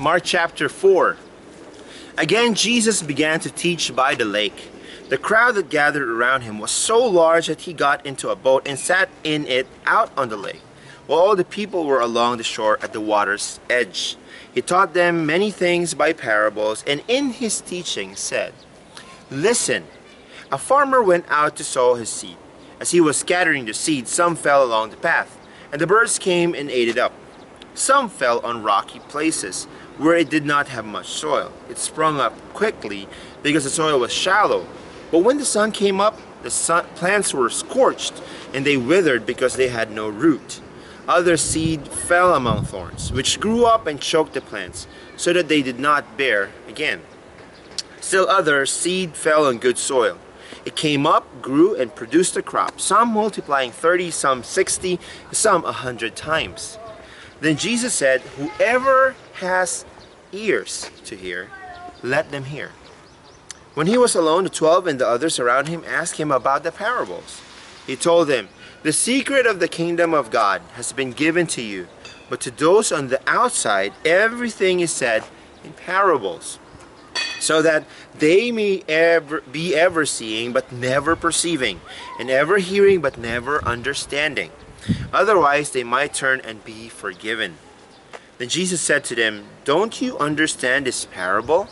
Mark chapter 4. Again, Jesus began to teach by the lake. The crowd that gathered around him was so large that he got into a boat and sat in it out on the lake, while all the people were along the shore at the water's edge. He taught them many things by parables, and in his teaching said, "Listen, a farmer went out to sow his seed. As he was scattering the seed, some fell along the path, and the birds came and ate it up. Some fell on rocky places, where it did not have much soil. It sprung up quickly because the soil was shallow. But when the sun came up, the plants were scorched, and they withered because they had no root. Other seed fell among thorns, which grew up and choked the plants, so that they did not bear again. Still other seed fell on good soil. It came up, grew, and produced a crop, some multiplying 30, some 60, some 100 times." Then Jesus said, "Whoever has ears to hear, let them hear." When he was alone, the 12 and the others around him asked him about the parables. He told them, "The secret of the kingdom of God has been given to you, but to those on the outside, everything is said in parables, so that they may be ever seeing but never perceiving, and ever hearing but never understanding. Otherwise they might turn and be forgiven." Then Jesus said to them, "Don't you understand this parable?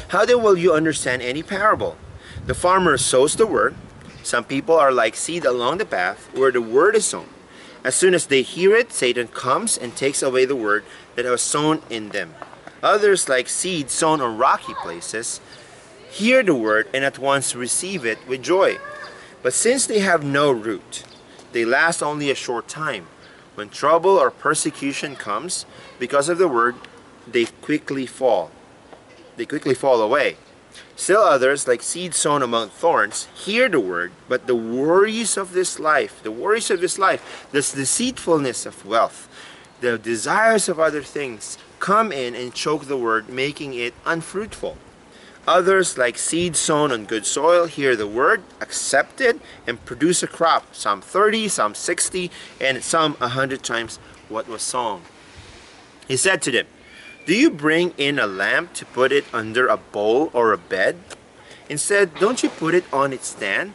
How then will you understand any parable? The farmer sows the word. Some people are like seed along the path where the word is sown. As soon as they hear it, Satan comes and takes away the word that was sown in them. Others, like seed sown on rocky places, hear the word and at once receive it with joy. But since they have no root, they last only a short time. When trouble or persecution comes because of the word, they quickly fall away. Still others, like seed sown among thorns, hear the word, but the worries of this life, this deceitfulness of wealth, the desires of other things, come in and choke the word, making it unfruitful. Others, like seed sown on good soil, hear the word, accept it, and produce a crop, some 30, some 60, and some 100 times what was sown." He said to them, "Do you bring in a lamp to put it under a bowl or a bed? Instead, don't you put it on its stand?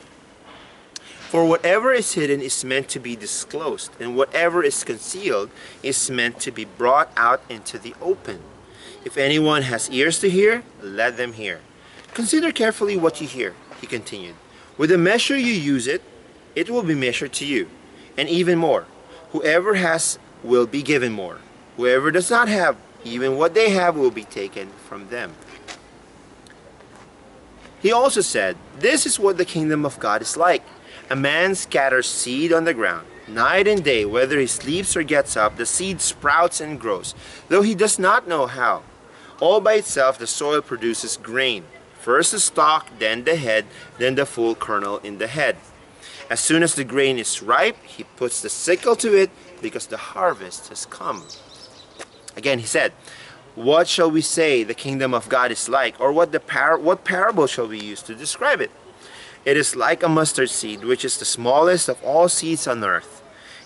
For whatever is hidden is meant to be disclosed, and whatever is concealed is meant to be brought out into the open. If anyone has ears to hear, let them hear. Consider carefully what you hear," he continued. "With the measure you use it will be measured to you, and even more. Whoever has will be given more. Whoever does not have, even what they have will be taken from them." He also said, "This is what the kingdom of God is like. A man scatters seed on the ground. Night and day, whether he sleeps or gets up, the seed sprouts and grows, though he does not know how. All by itself the soil produces grain, first the stalk, then the head, then the full kernel in the head. As soon as the grain is ripe, he puts the sickle to it, because the harvest has come." Again he said, "What shall we say the kingdom of God is like, or what parable shall we use to describe it? It is like a mustard seed, which is the smallest of all seeds on earth.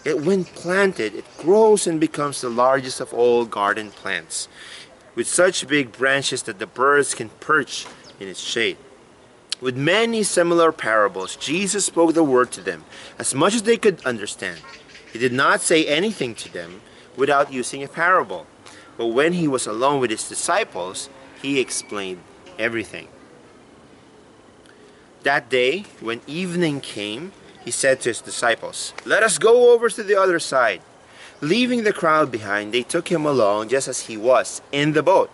When planted, it grows and becomes the largest of all garden plants, with such big branches that the birds can perch in its shade." With many similar parables, Jesus spoke the word to them, as much as they could understand. He did not say anything to them without using a parable. But when he was alone with his disciples, he explained everything. That day, when evening came, he said to his disciples, "Let us go over to the other side." Leaving the crowd behind, they took him along just as he was, in the boat.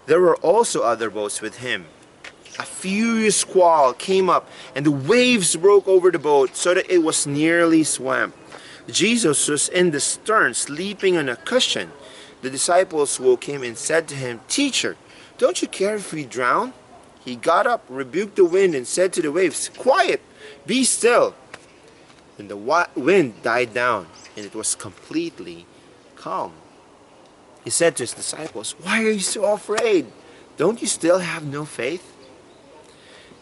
There were also other boats with him. A furious squall came up, and the waves broke over the boat so that it was nearly swamped. Jesus was in the stern, sleeping on a cushion. The disciples woke him and said to him, "Teacher, don't you care if we drown?" He got up, rebuked the wind, and said to the waves, "Quiet, be still." And the wind died down, and it was completely calm. He said to his disciples, "Why are you so afraid? Don't you still have no faith?"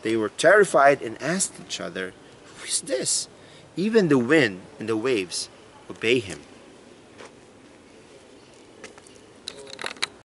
They were terrified and asked each other, "Who is this? Even the wind and the waves obey him."